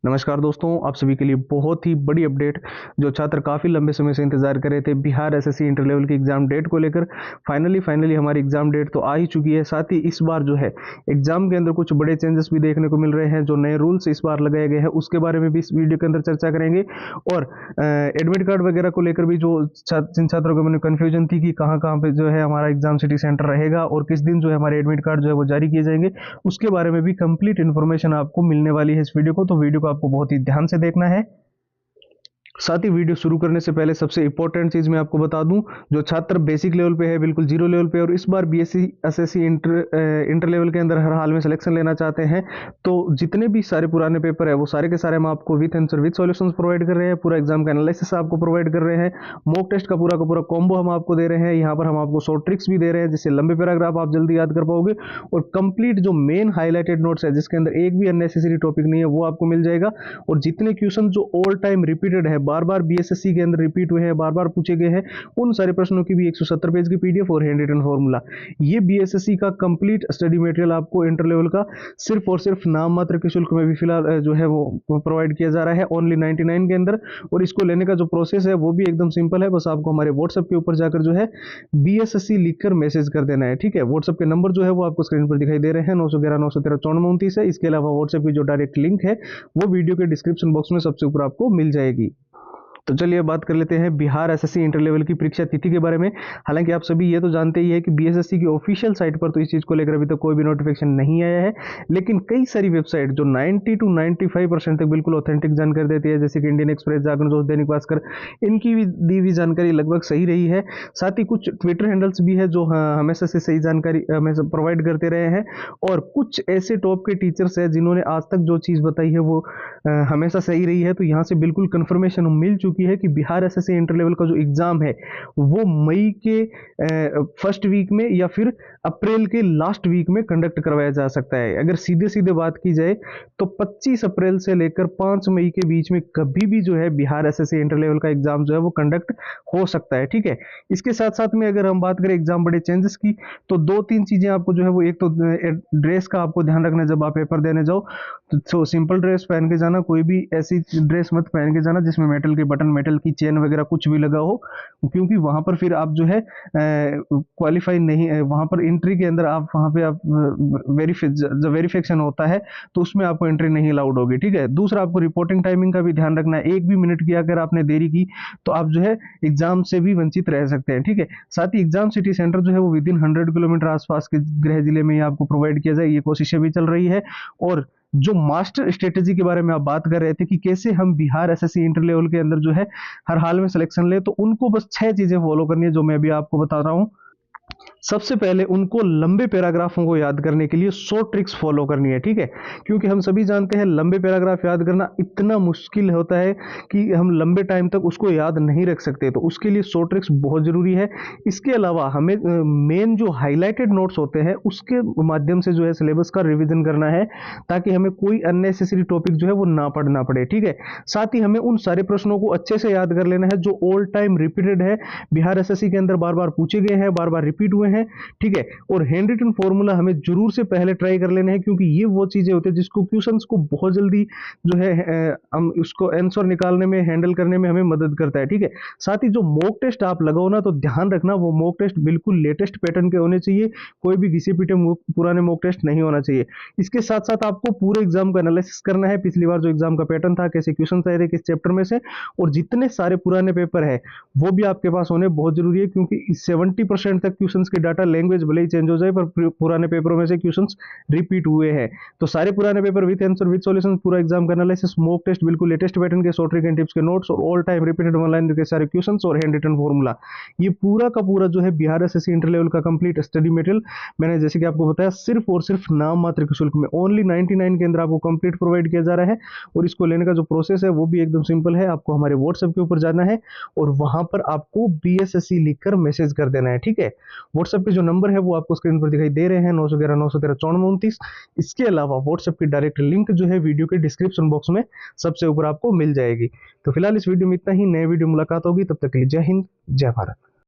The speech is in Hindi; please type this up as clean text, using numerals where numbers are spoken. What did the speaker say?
नमस्कार दोस्तों, आप सभी के लिए बहुत ही बड़ी अपडेट। जो छात्र काफ़ी लंबे समय से इंतजार कर रहे थे बिहार एसएससी इंटर लेवल की एग्जाम डेट को लेकर, फाइनली हमारी एग्जाम डेट तो आ ही चुकी है। साथ ही इस बार जो है एग्जाम के अंदर कुछ बड़े चेंजेस भी देखने को मिल रहे हैं। जो नए रूल्स इस बार लगाए गए हैं उसके बारे में भी इस वीडियो के अंदर चर्चा करेंगे। और एडमिट कार्ड वगैरह को लेकर भी जो जिन छात्रों को मैंने कन्फ्यूजन थी कि कहाँ कहाँ पे जो है हमारा एग्जाम सिटी सेंटर रहेगा और किस दिन जो है हमारे एडमिट कार्ड जो है वो जारी किए जाएंगे, उसके बारे में भी कंप्लीट इन्फॉर्मेशन आपको मिलने वाली है इस वीडियो को। तो वीडियो को आपको बहुत ही ध्यान से देखना है। साथ ही वीडियो शुरू करने से पहले सबसे इंपॉर्टेंट चीज मैं आपको बता दूं, जो छात्र बेसिक लेवल पे है, बिल्कुल जीरो लेवल पे, और इस बार बीएससी एसएससी इंटर लेवल के अंदर हर हाल में सिलेक्शन लेना चाहते हैं, तो जितने भी सारे पुराने पेपर है वो सारे के सारे हम आपको with answer with solutions provide कर रहे हैं। पूरा एग्जाम का एनालिसिस आपको प्रोवाइड कर रहे हैं। मॉक टेस्ट का पूरा कॉम्बो हम आपको दे रहे हैं। यहाँ पर हम आपको शॉर्ट ट्रिक्स भी दे रहे हैं जिससे लंबे पैराग्राफ आप जल्दी याद कर पाओगे। और कंप्लीट जो मेन हाईलाइटेड नोट्स है जिसके अंदर एक भी अननेसेसरी टॉपिक नहीं है वो आपको मिल जाएगा। और जितने क्वेश्चन जो ऑल टाइम रिपीटेड है, बार बार बीएसएससी के अंदर रिपीट हुए हैं, बार बार पूछे गए हैं, उन सारे प्रश्नों की भी 170 पेज की पीडीएफ और हैंड रिटन फॉर्मूला, ये बीएसएससी का कंप्लीट स्टडी मटेरियल आपको इंटर लेवल का सिर्फ और सिर्फ नाम मात्र के शुल्क में भी फिलहाल जो है वो प्रोवाइड किया जा रहा है ओनली 99 के अंदर। और इसको लेने का जो प्रोसेस है वो भी एकदम सिंपल है। बस आपको हमारे व्हाट्सएप के ऊपर जाकर जो है बीएसएससी लिखकर मैसेज कर देना है, ठीक है। व्हाट्सएप के नंबर जो है वो आपको स्क्रीन पर दिखाई दे रहे हैं, 911 913 9429 है। इसके अलावा व्हाट्सएप की जो डायरेक्ट लिंक है वो वीडियो के डिस्क्रिप्शन बॉक्स में सबसे ऊपर आपको मिल जाएगी। तो चलिए बात कर लेते हैं बिहार एसएससी इंटर लेवल की परीक्षा तिथि के बारे में। हालांकि आप सभी ये तो जानते ही है कि बीएसएससी की ऑफिशियल साइट पर तो इस चीज को लेकर अभी तक कोई भी नोटिफिकेशन नहीं आया है, लेकिन कई सारी वेबसाइट जो 90 to 95% तक बिल्कुल ऑथेंटिक जानकारी देती है, जैसे कि इंडियन एक्सप्रेस, जागरण जोश, दैनिक भास्कर, इनकी भी दी हुई जानकारी लगभग सही रही है। साथ ही कुछ ट्विटर हैंडल्स भी है जो हमेशा से सही जानकारी हमेशा प्रोवाइड करते रहे हैं। और कुछ ऐसे टॉप के टीचर्स हैं जिन्होंने आज तक जो चीज बताई है वो हमेशा सही रही है। तो यहाँ से बिल्कुल कंफर्मेशन मिल चुकी है कि बिहार एसएससी इंटर लेवल का जो एग्जाम है वो मई के फर्स्ट वीक में या फिर अप्रैल के लास्ट वीक में कंडक्ट करवाया जा सकता है। अगर सीधे सीधे बात की जाए तो 25 अप्रैल से लेकर 5 मई के बीच में कभी भी जो है बिहार एसएससी इंटर लेवल का एग्जाम जो है वो कंडक्ट हो सकता है, ठीक है। इसके साथ साथ में अगर हम बात करें एग्जाम बड़े चेंजेस की, तो दो तीन चीजें आपको जो है वो, एक तो ड्रेस का आपको ध्यान रखना, जब आप पेपर देने जाओ तो सिंपल ड्रेस पहन के जाना, कोई भी ऐसी ड्रेस मत पहन के जाना जिसमें मेटल के बटन, मेटल की चेन वगैरह कुछ भी लगा हो, क्योंकि वहां पर फिर आप जो है क्वालिफाई नहीं, वहां पर एंट्री के अंदर आप वहां पे आप जब वेरिफिकेशन होता है तो उसमें आपको एंट्री नहीं अलाउड होगी, ठीक है। दूसरा, आपको रिपोर्टिंग टाइमिंग का भी ध्यान रखना है। एक भी मिनट की अगर आपने देरी की तो आप जो है एग्जाम से भी वंचित रह सकते हैं, ठीक है। साथ ही एग्जाम सिटी सेंटर जो है वो विदिन 100 किलोमीटर आसपास के गृह जिले में आपको प्रोवाइड किया जाए, ये कोशिशें भी चल रही है। और जो मास्टर स्ट्रेटेजी के बारे में आप बात कर रहे थे कि कैसे हम बिहार एसएससी इंटर लेवल के अंदर जो है हर हाल में सिलेक्शन ले, तो उनको बस 6 चीजें फॉलो करनी है जो मैं अभी आपको बता रहा हूं। सबसे पहले उनको लंबे पैराग्राफों को याद करने के लिए 100 ट्रिक्स फॉलो करनी है, ठीक है। क्योंकि हम सभी जानते हैं लंबे पैराग्राफ याद करना इतना मुश्किल होता है कि हम लंबे टाइम तक उसको याद नहीं रख सकते, तो उसके लिए 100 ट्रिक्स बहुत जरूरी है। इसके अलावा हमें मेन जो हाईलाइटेड नोट्स होते हैं उसके माध्यम से जो है सिलेबस का रिविजन करना है, ताकि हमें कोई अननेसेसरी टॉपिक जो है वो ना पढ़ना पड़े, ठीक है। साथ ही हमें उन सारे प्रश्नों को अच्छे से याद कर लेना है जो ऑल टाइम रिपीटेड है, बिहार एसएससी के अंदर बार बार पूछे गए हैं, बार बार रिपीट हुए हैं, ठीक है। और हैंड रिटन फॉर्मूला हमें जरूर से पहले ट्राई कर लेना है, क्योंकि ये वो चीजें होती है जिसको क्वेश्चंस को बहुत जल्दी जो है हम उसको आंसर निकालने में, हैंडल करने में हमें मदद करता है, ठीक है। साथ ही जो मॉक टेस्ट आप लगाओ ना, तो ध्यान रखना वो मॉक टेस्ट बिल्कुल लेटेस्ट पैटर्न के होने चाहिए, कोई भी घिसे पीटे पुराने मॉक टेस्ट नहीं होना चाहिए। इसके साथ साथ आपको पूरे एग्जाम का एनालिसिस करना है, पिछली बार जो एग्जाम का पैटर्न था, कैसे क्वेश्चन आए थे किस चैप्टर में से, और जितने सारे पुराने पेपर है वो भी आपके पास होने बहुत जरूरी है, क्योंकि 70% तक क्वेश्चन के डाटा लैंग्वेज भले ही चेंज हो जाए पर पुराने पेपरों में से क्वेश्चंस रिपीट हुए हैं। तो सारे पुराने paper with answer with solution, पूरा एग्जाम का एनालिसिस, मॉक टेस्ट बिल्कुल लेटेस्ट पैटर्न के, शॉर्ट ट्रिक एंड टिप्स के नोट्स, और all time repeated one line के सारे क्वेश्चंस और हैंड रिटन फॉर्मूला, ये पूरा का पूरा जो है बिहार एसएससी इंटर लेवल का कंप्लीट स्टडी मटेरियल मैंने जैसे कि आपको बताया सिर्फ और सिर्फ नाम मात्र के शुल्क में ओनली 99 के अंदर आपको कंप्लीट प्रोवाइड किया जा रहा है। और इसको लेने का जो प्रोसेस है वो भी एकदम सिंपल है। आपको हमारे व्हाट्सएप के ऊपर जाना है और वहां पर आपको बीएसएससी लिखकर मैसेज कर देना है, ठीक है। व्हाट्सएप पे जो नंबर है वो आपको स्क्रीन पर दिखाई दे रहे हैं, 911 913 9429। इसके अलावा व्हाट्सएप की डायरेक्ट लिंक जो है वीडियो के डिस्क्रिप्शन बॉक्स में सबसे ऊपर आपको मिल जाएगी। तो फिलहाल इस वीडियो में इतना ही। नए वीडियो मुलाकात होगी, तब तक के लिए जय हिंद, जय भारत।